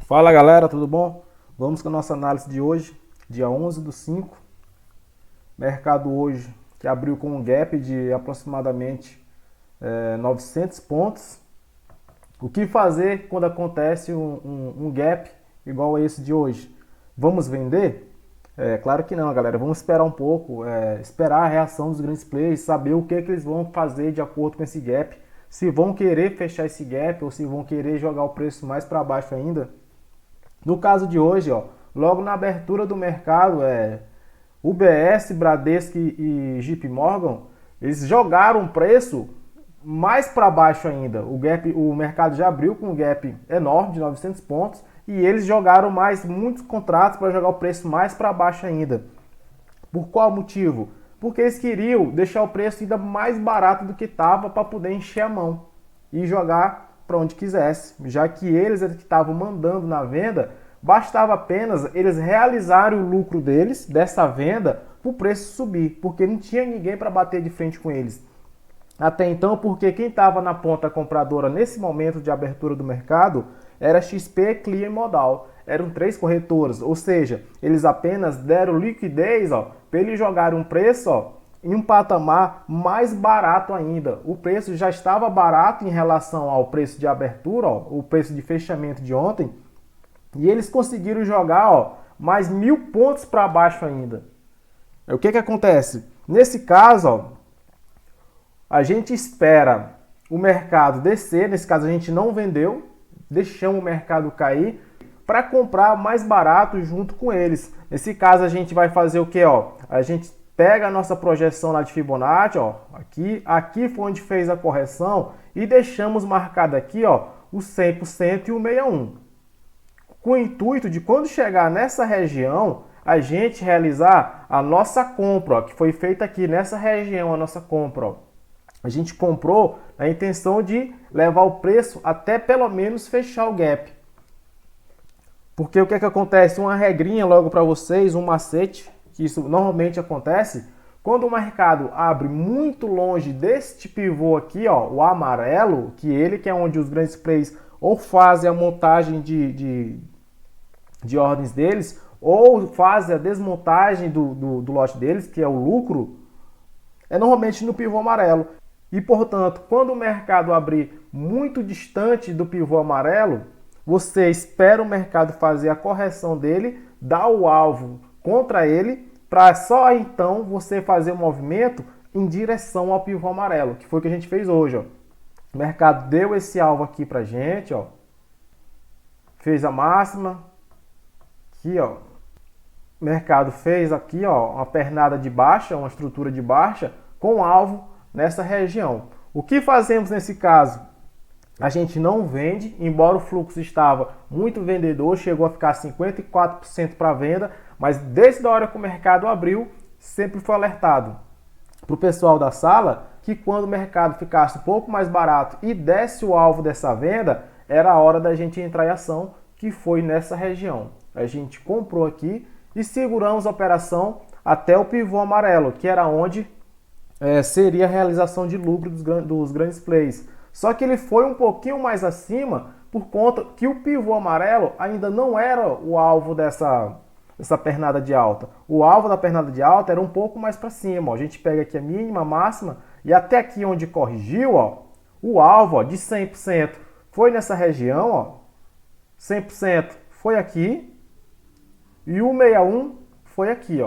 Fala galera, tudo bom? Vamos com a nossa análise de hoje, dia 11/5. Mercado hoje que abriu com um gap de aproximadamente 900 pontos. O que fazer quando acontece um gap igual a esse de hoje? Vamos vender? Claro que não, galera. Vamos esperar um pouco, esperar a reação dos grandes players, saber o que eles vão fazer de acordo com esse gap. Se vão querer fechar esse gap ou se vão querer jogar o preço mais para baixo ainda. No caso de hoje, ó, logo na abertura do mercado, UBS, Bradesco e JP Morgan, eles jogaram o preço mais para baixo ainda. O mercado já abriu com um gap enorme de 900 pontos e eles jogaram muitos contratos para jogar o preço mais para baixo ainda. Por qual motivo? Porque eles queriam deixar o preço ainda mais barato do que estava para poder encher a mão e jogar para onde quisesse, já que eles que estavam mandando na venda, bastava apenas eles realizarem o lucro deles dessa venda para o preço subir, porque não tinha ninguém para bater de frente com eles. Até então, porque quem estava na ponta compradora nesse momento de abertura do mercado era XP, Clear e Modal. Eram três corretoras, ou seja, eles apenas deram liquidez para eles jogarem um preço em um patamar mais barato ainda. O preço já estava barato em relação ao preço de abertura, o preço de fechamento de ontem, e eles conseguiram jogar mais 1.000 pontos para baixo ainda. O que acontece? Nesse caso, a gente espera o mercado descer, nesse caso a gente não vendeu, deixamos o mercado cair para comprar mais barato junto com eles. Nesse caso a gente vai fazer o que? A gente pega a nossa projeção lá de Fibonacci, aqui foi onde fez a correção e deixamos marcado aqui o 100% e o 61. Com o intuito de quando chegar nessa região, a gente realizar a nossa compra, que foi feita aqui nessa região, a nossa compra. A gente comprou na intenção de levar o preço até pelo menos fechar o gap. Porque o que acontece? Uma regrinha logo para vocês, um macete, que isso normalmente acontece, quando o mercado abre muito longe deste pivô aqui, o amarelo, que é onde os grandes players ou fazem a montagem de ordens deles, ou fazem a desmontagem do lote deles, que é o lucro, é normalmente no pivô amarelo. E, portanto, quando o mercado abrir muito distante do pivô amarelo, você espera o mercado fazer a correção dele, dá o alvo contra ele, para só então você fazer o movimento em direção ao pivô amarelo, que foi o que a gente fez hoje. O mercado deu esse alvo aqui para a gente, fez a máxima, aqui, o mercado fez aqui, uma pernada de baixa, uma estrutura de baixa, com alvo nessa região. O que fazemos nesse caso? A gente não vende, embora o fluxo estava muito vendedor, chegou a ficar 54% para venda, mas desde a hora que o mercado abriu, sempre foi alertado para o pessoal da sala que quando o mercado ficasse um pouco mais barato e desse o alvo dessa venda, era a hora da gente entrar em ação, que foi nessa região. A gente comprou aqui e seguramos a operação até o pivô amarelo, que era onde seria a realização de lucro dos grandes plays. Só que ele foi um pouquinho mais acima por conta que o pivô amarelo ainda não era o alvo dessa pernada de alta. O alvo da pernada de alta era um pouco mais para cima. A gente pega aqui a mínima, a máxima e até aqui onde corrigiu, o alvo de 100% foi nessa região, 100% foi aqui e o 61 foi aqui,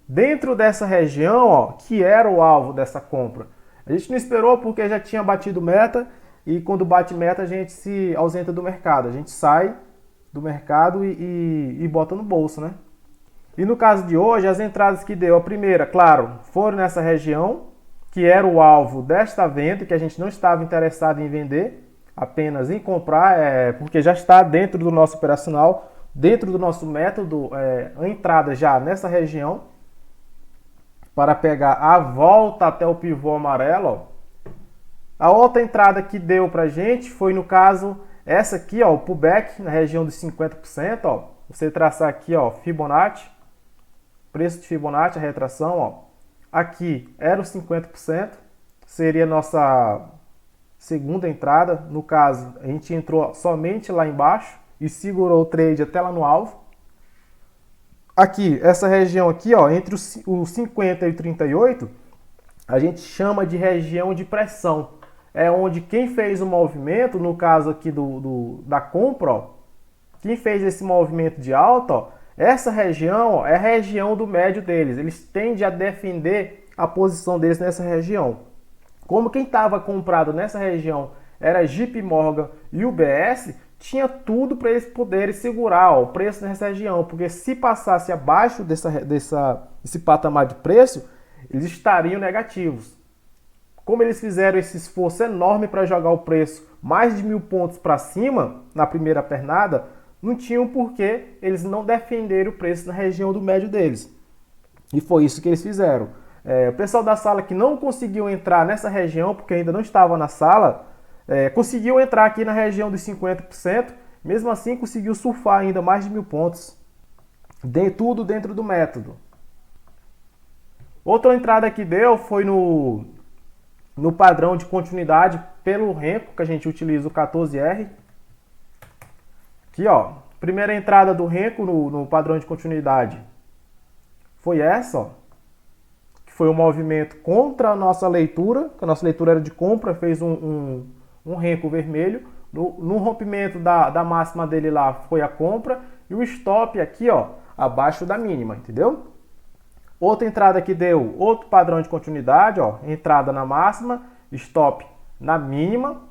dentro dessa região, que era o alvo dessa compra. A gente não esperou porque já tinha batido meta e quando bate meta a gente se ausenta do mercado. A gente sai do mercado e bota no bolso, né? E no caso de hoje, as entradas que deu, a primeira, claro, foram nessa região, que era o alvo desta venda, que a gente não estava interessado em vender, apenas em comprar, porque já está dentro do nosso operacional, dentro do nosso método, a entrada já nessa região, para pegar a volta até o pivô amarelo. A outra entrada que deu pra gente foi, no caso, essa aqui, o pullback na região dos 50%, Você traçar aqui, Fibonacci, preço de Fibonacci, a retração, Aqui era os 50%, seria a nossa segunda entrada. No caso, a gente entrou somente lá embaixo e segurou o trade até lá no alvo. Aqui, essa região aqui, ó, entre os 50 e o 38, a gente chama de região de pressão. É onde quem fez o movimento, no caso aqui da compra, ó, quem fez esse movimento de alta, ó, essa região, ó, é a região do médio deles. Eles tendem a defender a posição deles nessa região. Como quem estava comprado nessa região era JP Morgan e UBS, tinha tudo para eles poderem segurar o preço nessa região, porque se passasse abaixo desse patamar de preço, eles estariam negativos. Como eles fizeram esse esforço enorme para jogar o preço mais de 1.000 pontos para cima na primeira pernada, não tinham porquê eles não defenderem o preço na região do médio deles. E foi isso que eles fizeram. O pessoal da sala que não conseguiu entrar nessa região, porque ainda não estava na sala, conseguiu entrar aqui na região dos 50%, mesmo assim conseguiu surfar ainda mais de 1.000 pontos. Tudo dentro do método. Outra entrada que deu foi no padrão de continuidade pelo Renko, que a gente utiliza o 14R. Aqui, ó, primeira entrada do Renko no padrão de continuidade foi essa, ó, que foi um movimento contra a nossa leitura, que a nossa leitura era de compra, fez um Renko vermelho. No rompimento da máxima dele lá foi a compra, e o stop aqui, ó, abaixo da mínima, entendeu? Outra entrada que deu outro padrão de continuidade, ó, entrada na máxima, stop na mínima.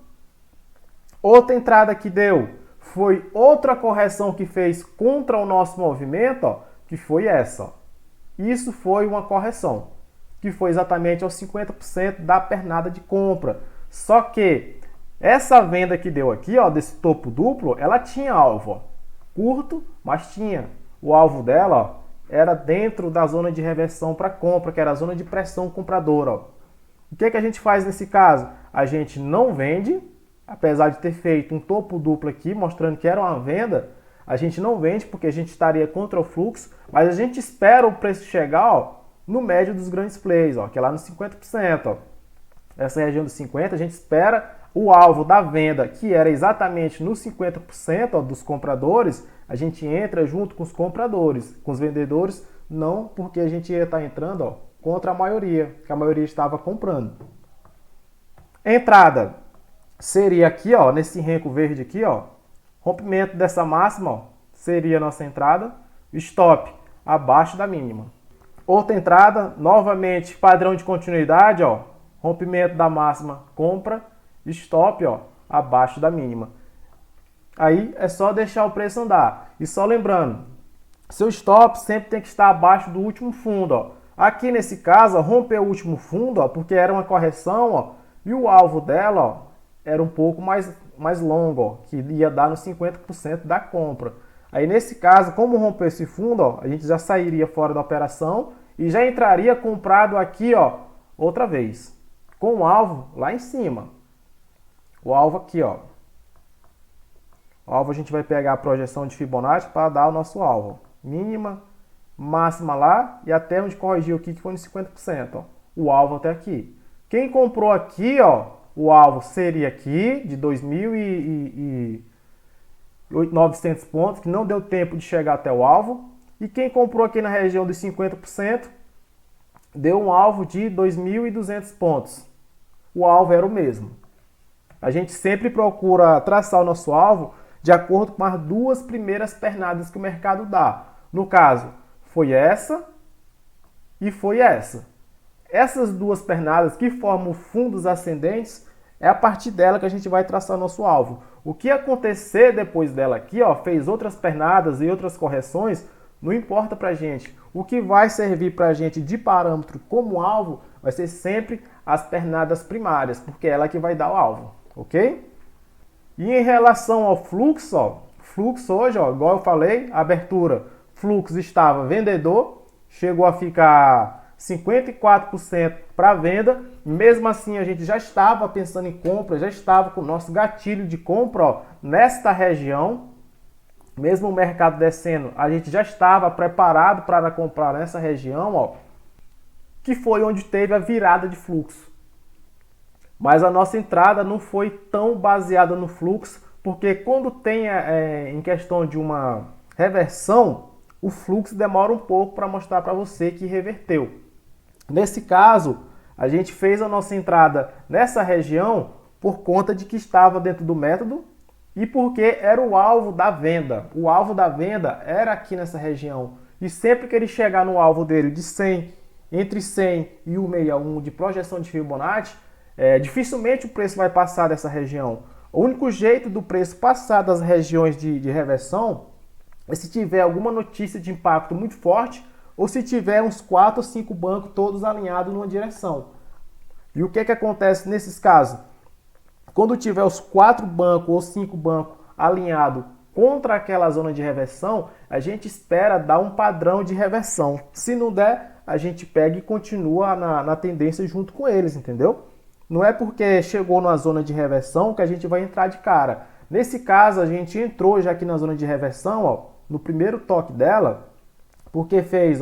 Outra entrada que deu foi outra correção que fez contra o nosso movimento, ó, que foi essa. Ó. Isso foi uma correção, que foi exatamente aos 50% da pernada de compra. Só que essa venda que deu aqui, ó, desse topo duplo, ela tinha alvo, ó, curto, mas tinha. O alvo dela, ó, era dentro da zona de reversão para compra, que era a zona de pressão compradora. Ó. O que a gente faz nesse caso? A gente não vende, apesar de ter feito um topo duplo aqui, mostrando que era uma venda, a gente não vende porque a gente estaria contra o fluxo, mas a gente espera o preço chegar, ó, no médio dos grandes plays, ó, que é lá nos 50%. Ó. Essa região dos 50%, a gente espera o alvo da venda, que era exatamente nos 50%, ó, dos compradores, a gente entra junto com os compradores. Com os vendedores, não, porque a gente ia estar entrando, ó, contra a maioria, que a maioria estava comprando. Entrada seria aqui, ó, nesse Renko verde aqui, ó, rompimento dessa máxima, ó, seria a nossa entrada, stop abaixo da mínima. Outra entrada, novamente padrão de continuidade, ó, rompimento da máxima, compra, stop, ó, abaixo da mínima. Aí é só deixar o preço andar. E só lembrando, seu stop sempre tem que estar abaixo do último fundo, ó. Aqui nesse caso, ó, rompeu o último fundo, ó, porque era uma correção, ó, e o alvo dela, ó, era um pouco mais longo, ó, que ia dar nos 50% da compra. Aí nesse caso, como rompeu esse fundo, ó, a gente já sairia fora da operação e já entraria comprado aqui, ó, outra vez, com o alvo lá em cima. O alvo aqui, ó. O alvo a gente vai pegar a projeção de Fibonacci para dar o nosso alvo. Mínima, máxima lá e até onde corrigiu aqui que foi nos 50%, ó. O alvo até aqui. Quem comprou aqui, ó, o alvo seria aqui de 2.900 pontos, que não deu tempo de chegar até o alvo. E quem comprou aqui na região dos 50%, deu um alvo de 2.200 pontos. O alvo era o mesmo. A gente sempre procura traçar o nosso alvo de acordo com as duas primeiras pernadas que o mercado dá. No caso, foi essa e foi essa. Essas duas pernadas que formam fundos ascendentes, é a partir dela que a gente vai traçar o nosso alvo. O que acontecer depois dela aqui, ó, fez outras pernadas e outras correções, não importa pra gente. O que vai servir pra gente de parâmetro como alvo vai ser sempre as pernadas primárias, porque é ela que vai dar o alvo, ok? E em relação ao fluxo, ó, fluxo hoje, ó, igual eu falei, abertura, fluxo estava vendedor, chegou a ficar 54% para venda, mesmo assim a gente já estava pensando em compra, já estava com o nosso gatilho de compra, ó, nesta região, mesmo o mercado descendo, a gente já estava preparado para comprar nessa região, ó, que foi onde teve a virada de fluxo. Mas a nossa entrada não foi tão baseada no fluxo porque quando tem em questão de uma reversão, o fluxo demora um pouco para mostrar para você que reverteu. Nesse caso, a gente fez a nossa entrada nessa região por conta de que estava dentro do método e porque era o alvo da venda. O alvo da venda era aqui nessa região. E sempre que ele chegar no alvo dele de 100, entre 100 e 161 de projeção de Fibonacci, dificilmente o preço vai passar dessa região. O único jeito do preço passar das regiões de reversão é se tiver alguma notícia de impacto muito forte ou se tiver uns 4 ou 5 bancos todos alinhados numa direção. E o que acontece nesses casos? Quando tiver os 4 bancos ou 5 bancos alinhados contra aquela zona de reversão, a gente espera dar um padrão de reversão. Se não der, a gente pega e continua na tendência junto com eles, entendeu? Não é porque chegou na zona de reversão que a gente vai entrar de cara. Nesse caso, a gente entrou já aqui na zona de reversão, ó, no primeiro toque dela, porque fez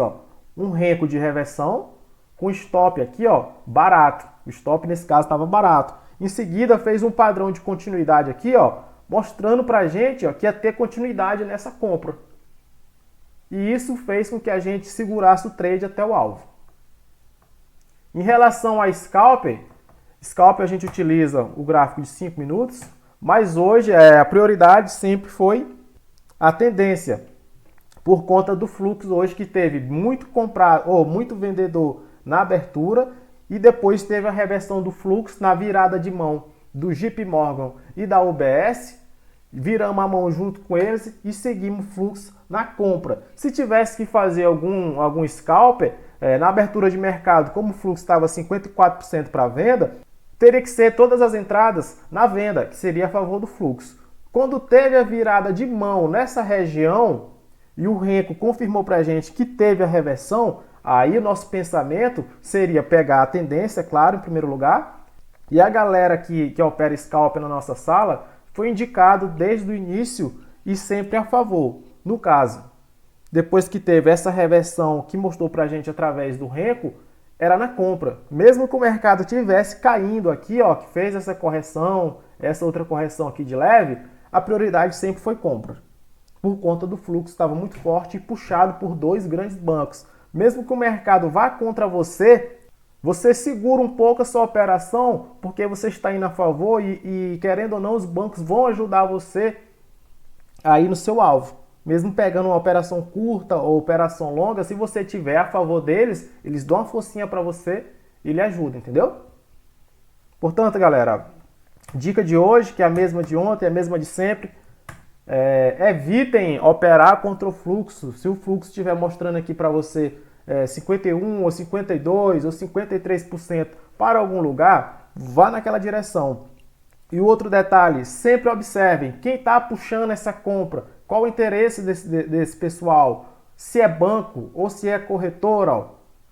um renco de reversão com stop aqui, ó, barato. O stop nesse caso estava barato. Em seguida fez um padrão de continuidade aqui, ó, mostrando pra gente, ó, que ia ter continuidade nessa compra. E isso fez com que a gente segurasse o trade até o alvo. Em relação a scalper a gente utiliza o gráfico de 5 minutos, mas hoje a prioridade sempre foi a tendência. Por conta do fluxo hoje que teve muito comprado ou muito vendedor na abertura e depois teve a reversão do fluxo na virada de mão do JP Morgan e da UBS, viramos a mão junto com eles e seguimos o fluxo na compra. Se tivesse que fazer algum scalper, na abertura de mercado, como o fluxo estava 54% para venda, teria que ser todas as entradas na venda, que seria a favor do fluxo. Quando teve a virada de mão nessa região e o Renko confirmou para a gente que teve a reversão, aí o nosso pensamento seria pegar a tendência, claro, em primeiro lugar, e a galera que opera scalper na nossa sala foi indicado desde o início e sempre a favor. No caso, depois que teve essa reversão que mostrou para a gente através do Renko, era na compra. Mesmo que o mercado estivesse caindo aqui, ó, que fez essa correção, essa outra correção aqui de leve, a prioridade sempre foi compra. Por conta do fluxo estava muito forte e puxado por 2 grandes bancos. Mesmo que o mercado vá contra você, você segura um pouco a sua operação, porque você está indo a favor e querendo ou não, os bancos vão ajudar você a ir no seu alvo. Mesmo pegando uma operação curta ou operação longa, se você tiver a favor deles, eles dão uma forcinha para você e lhe ajudam, entendeu? Portanto, galera, dica de hoje, que é a mesma de ontem, é a mesma de sempre, evitem operar contra o fluxo. Se o fluxo estiver mostrando aqui para você 51 ou 52 ou 53% para algum lugar, vá naquela direção. E o outro detalhe, sempre observem quem está puxando essa compra. Qual o interesse desse pessoal? Se é banco ou se é corretora, ó,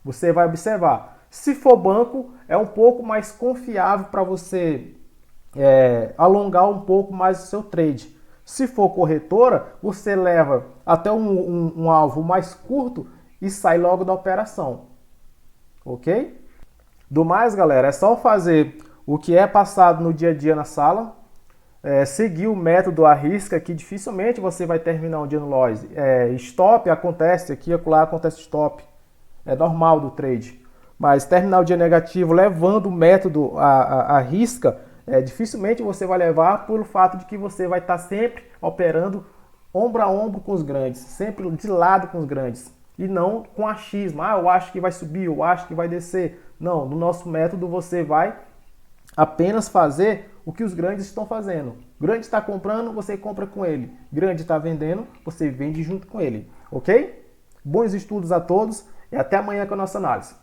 você vai observar. Se for banco, é um pouco mais confiável para você alongar um pouco mais o seu trade. Se for corretora, você leva até um alvo mais curto e sai logo da operação. Ok? Do mais, galera, é só fazer o que é passado no dia a dia na sala. Seguir o método à risca, que dificilmente você vai terminar um dia no loss. Stop acontece aqui, acolá acontece stop. É normal do trade. Mas terminar o dia negativo levando o método à risca, dificilmente você vai levar pelo fato de que você vai estar sempre operando ombro a ombro com os grandes, sempre de lado com os grandes. E não com achismo. Eu acho que vai subir, eu acho que vai descer. Não, no nosso método você vai apenas fazer o que os grandes estão fazendo. O grande está comprando, você compra com ele. O grande está vendendo, você vende junto com ele. Ok? Bons estudos a todos e até amanhã com a nossa análise.